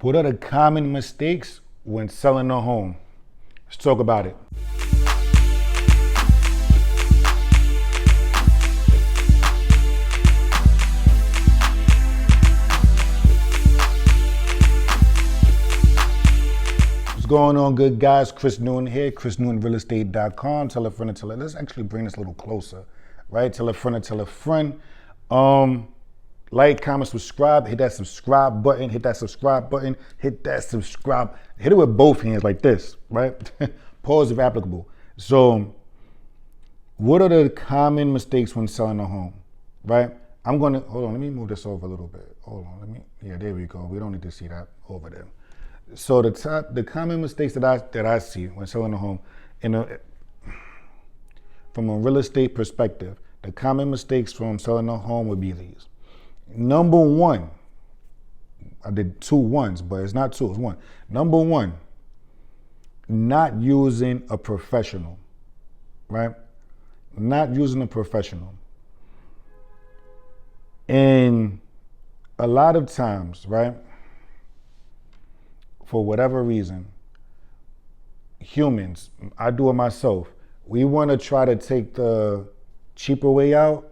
What are the common mistakes when selling a home? Let's talk about it. What's going on, good guys? Chris Newton here, chrisnewtonrealestate.com. Tell a friend to tell a, let's actually bring this a little closer, right? Tell a friend to tell a friend. Like, comment, subscribe, hit that subscribe button, hit that subscribe button, hit that subscribe. Hit it with both hands like this, right? Pause if applicable. So, what are the common mistakes when selling a home, right? Hold on, let me move this over a little bit. Hold on, yeah, there we go. We don't need to see that over there. So the common mistakes that I see when selling a home, from a real estate perspective, the common mistakes from selling a home would be these. Number one, I did 2 ones, but it's not 2, it's 1. Number one, not using a professional, right? Not using a professional. And a lot of times, right, for whatever reason, humans, I do it myself, we want to try to take the cheaper way out,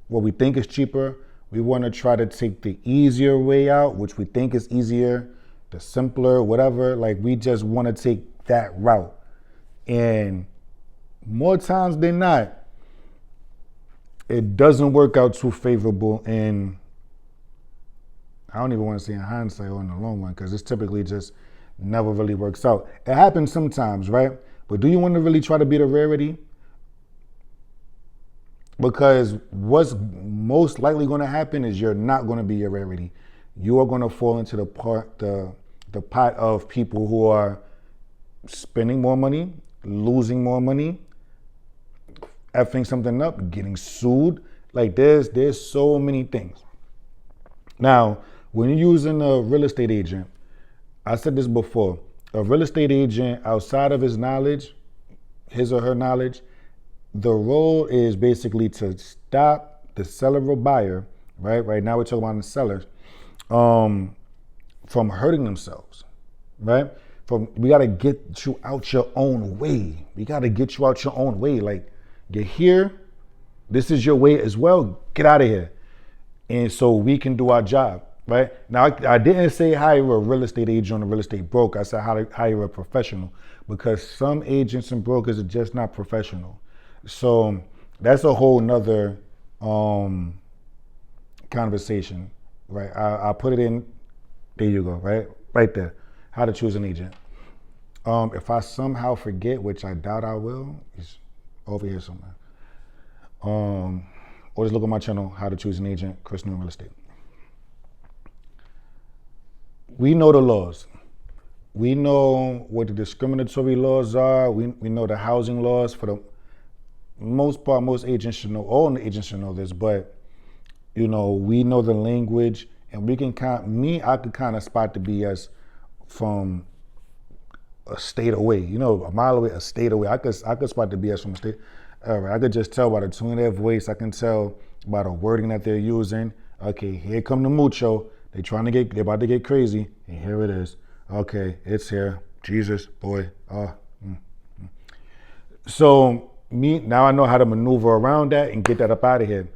what we think is cheaper. We want to try to take the easier way out, which we think is easier, the simpler, whatever. Like, we just want to take that route. And more times than not, it doesn't work out too favorable. And I don't even want to say in hindsight or in the long run, because it's typically just never really works out. It happens sometimes, right? But do you want to really try to be the rarity? Because what's most likely going to happen is you're not going to be a rarity. You are going to fall into the pot of people who are spending more money, losing more money, effing something up, getting sued. Like, there's so many things. Now, when you're using a real estate agent, I said this before, a real estate agent, outside of his knowledge, his or her knowledge, the role is basically to stop the seller or buyer, right? Right now we're talking about the sellers, from hurting themselves, right? We got to get you out your own way. We got to get you out your own way. Like, you're here, this is your way as well, get out of here. And so we can do our job, right? Now, I didn't say hire a real estate agent or a real estate broker. I said hire a professional, because some agents and brokers are just not professional. So that's a whole nother conversation, right? I'll put it in, there you go, right there, how to choose an agent. If I somehow forget, which I doubt I will, it's over here somewhere. Or just look at my channel, how to choose an agent, Chris Newton Real Estate. We know the laws. We know what the discriminatory laws are. We know the housing laws. For the most part, most agents should know, all agents should know this, but we know the language, and we can I could kind of spot the BS from a state away, a mile away, a state away. I could spot the BS from a state. I could just tell by the tone of their voice. I can tell by the wording that they're using. Okay, here come the mucho. They're about to get crazy, and here it is. Okay, it's here. Jesus, boy. So now I know how to maneuver around that and get that up out of here.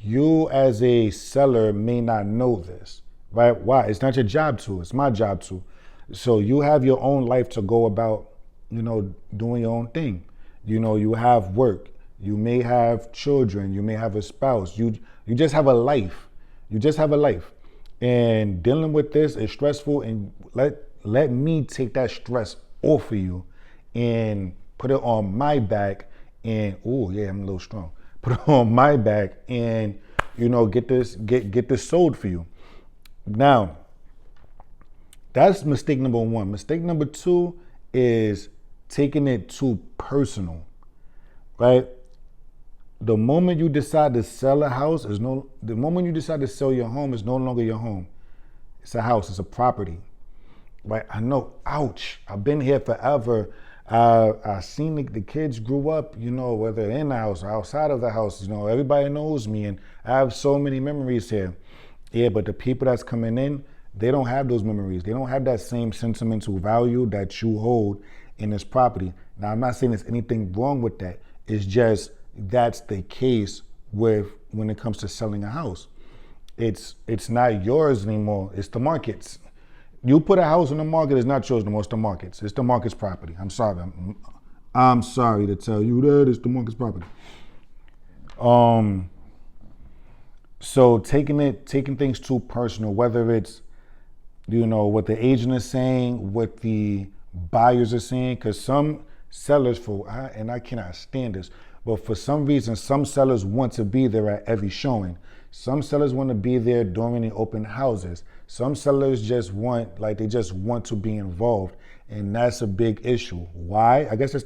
You as a seller may not know this, right? Why? It's not your job to, it's my job to. So you have your own life to go about, doing your own thing. You have work, you may have children, you may have a spouse, you just have a life. You just have a life. And dealing with this is stressful, and let me take that stress off of you and put it on my back, and oh yeah, I'm a little strong. Put it on my back and get this sold for you. Now, that's mistake number 1. Mistake number 2 is taking it too personal, right? The moment you decide to sell a house the moment you decide to sell your home is no longer your home. It's a house, it's a property, right? I know, ouch, I've been here forever. I seen the kids grew up, whether in the house or outside of the house, everybody knows me, and I have so many memories here. Yeah, but the people that's coming in, They don't have those memories. They don't have that same sentimental value that you hold in this property. Now, I'm not saying there's anything wrong with that. It's just that's the case with when it comes to selling a house. It's not yours anymore. It's the market's. You put a house on the market, it's not yours anymore. It's the market's. It's the market's property. I'm sorry. I'm sorry to tell you that it's the market's property. So taking things too personal, whether it's what the agent is saying, what the buyers are saying, because some sellers and I cannot stand this, but for some reason, some sellers want to be there at every showing. Some sellers want to be there during the open houses. Some sellers just want to be involved, and that's a big issue. Why? I guess that's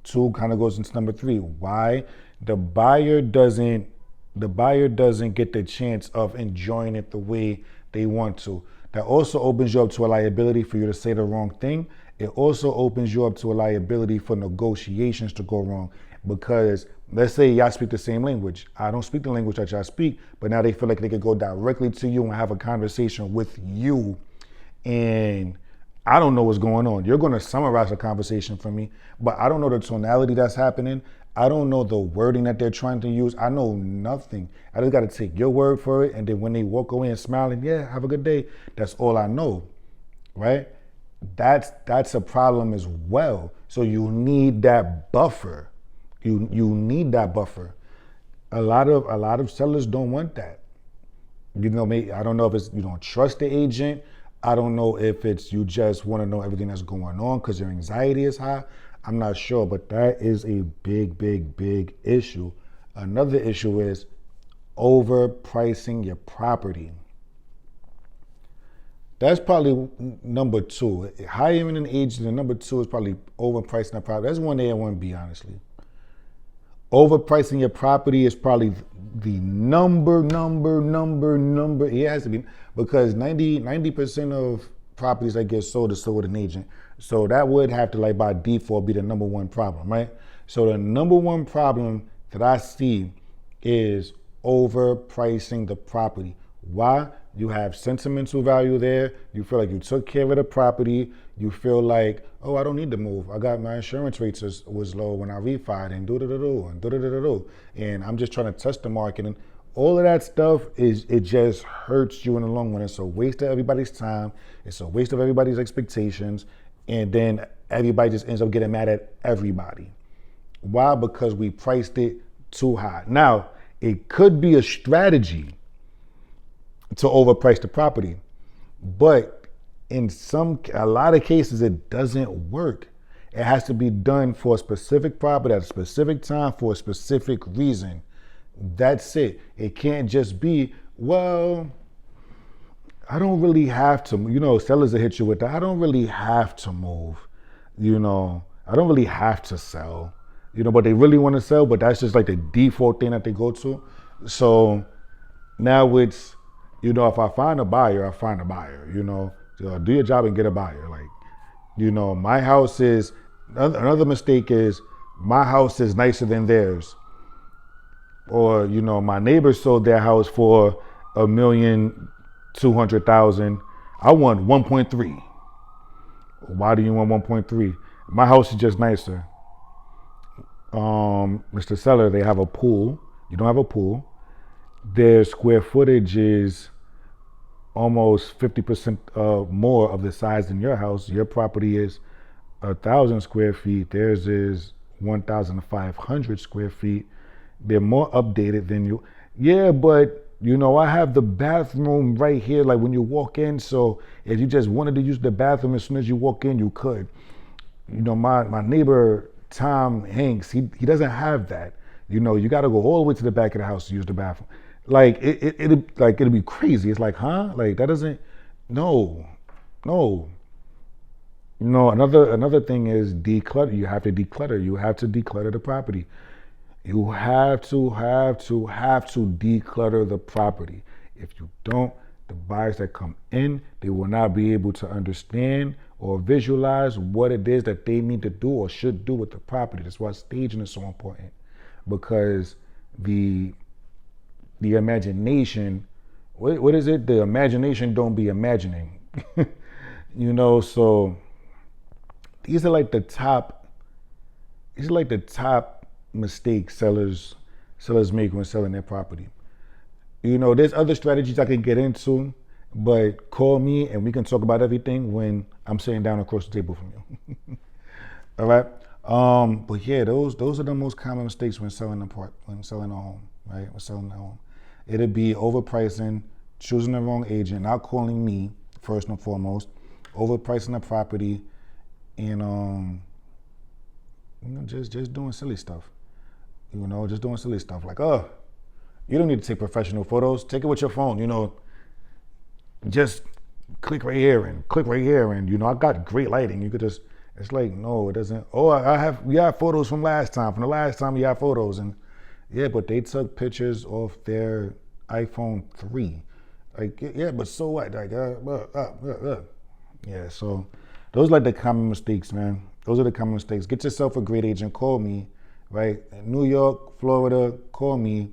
two kind of goes into number three. Why the buyer doesn't get the chance of enjoying it the way they want to. That also opens you up to a liability for you to say the wrong thing. It also opens you up to a liability for negotiations to go wrong. Because let's say y'all speak the same language. I don't speak the language that y'all speak, but now they feel like they could go directly to you and have a conversation with you. And I don't know what's going on. You're going to summarize the conversation for me, but I don't know the tonality that's happening. I don't know the wording that they're trying to use. I know nothing. I just got to take your word for it. And then when they walk away and smiling, yeah, have a good day. That's all I know, right? That's a problem as well. So you need that buffer. You need that buffer. A lot of sellers don't want that. Maybe, I don't know if it's you don't trust the agent. I don't know if it's you just want to know everything that's going on because your anxiety is high. I'm not sure, but that is a big, big, big issue. Another issue is overpricing your property. That's probably number two. Hiring an agent, and number two is probably overpricing the property. That's one A and one B, honestly. Overpricing your property is probably the number. It has to be because 90% of properties that get sold is sold with an agent. So that would have to by default be the number one problem, right? So the number one problem that I see is overpricing the property. Why? You have sentimental value there. You feel like you took care of the property. You feel like, oh, I don't need to move. I got my insurance rates was low when I refied and do. And I'm just trying to test the market. And all of that stuff it just hurts you in the long run. It's a waste of everybody's time. It's a waste of everybody's expectations. And then everybody just ends up getting mad at everybody. Why? Because we priced it too high. Now, it could be a strategy to overprice the property, but in a lot of cases, it doesn't work. It has to be done for a specific property at a specific time for a specific reason. That's it. It can't just be, well, I don't really have to, sellers will hit you with that. I don't really have to move, I don't really have to sell, but they really want to sell, but that's just like the default thing that they go to. So now it's, if I find a buyer, I find a buyer, do your job and get a buyer. My house is, another mistake is my house is nicer than theirs. Or, my neighbor sold their house for $1,200,000. I want 1.3. Why do you want 1.3? My house is just nicer. Mr. Seller, they have a pool. You don't have a pool. Their square footage is almost 50% more of the size than your house. Your property is 1,000 square feet. Theirs is 1,500 square feet. They're more updated than you. Yeah, but I have the bathroom right here, like when you walk in. So if you just wanted to use the bathroom as soon as you walk in, you could. My neighbor, Tom Hanks, he doesn't have that. You got to go all the way to the back of the house to use the bathroom. It'll be crazy. It's like, huh? Like that doesn't, no. Another thing is declutter. You have to declutter. You have to declutter the property. You have to declutter the property. If you don't, the buyers that come in, they will not be able to understand or visualize what it is that they need to do or should do with the property. That's why staging is so important, because the imagination what is it? The imagination don't be imagining. So these are like the top mistakes sellers make when selling their property. There's other strategies I can get into, but call me and we can talk about everything when I'm sitting down across the table from you. All right. But yeah, those are the most common mistakes when selling a home, right? When selling a home. It'll be overpricing, choosing the wrong agent, not calling me first and foremost, overpricing the property, and just doing silly stuff. Just doing silly stuff like, you don't need to take professional photos. Take it with your phone. Just click right here and click right here, and I got great lighting. You could just. It's like, no, it doesn't. Oh, we have photos from last time. From the last time we had photos, and yeah, but they took pictures off their iPhone 3. Like, yeah, but so what? Like, yeah. So those are like the common mistakes, man. Those are the common mistakes. Get yourself a great agent. Call me, right? In New York, Florida, call me,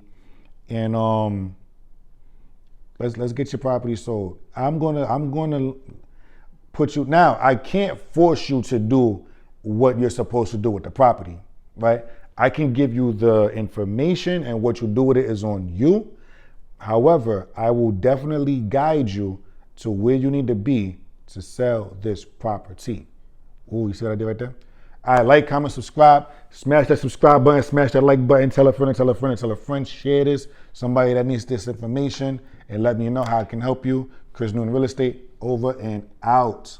and let's get your property sold. I'm gonna put you. Now, I can't force you to do what you're supposed to do with the property, right? I can give you the information, and what you do with it is on you. However, I will definitely guide you to where you need to be to sell this property. Ooh, you see what I did right there? All right, like, comment, subscribe. Smash that subscribe button, smash that like button, tell a friend, tell a friend, tell a friend, share this. Somebody that needs this information, and let me know how I can help you. Chris Newton Real Estate, over and out.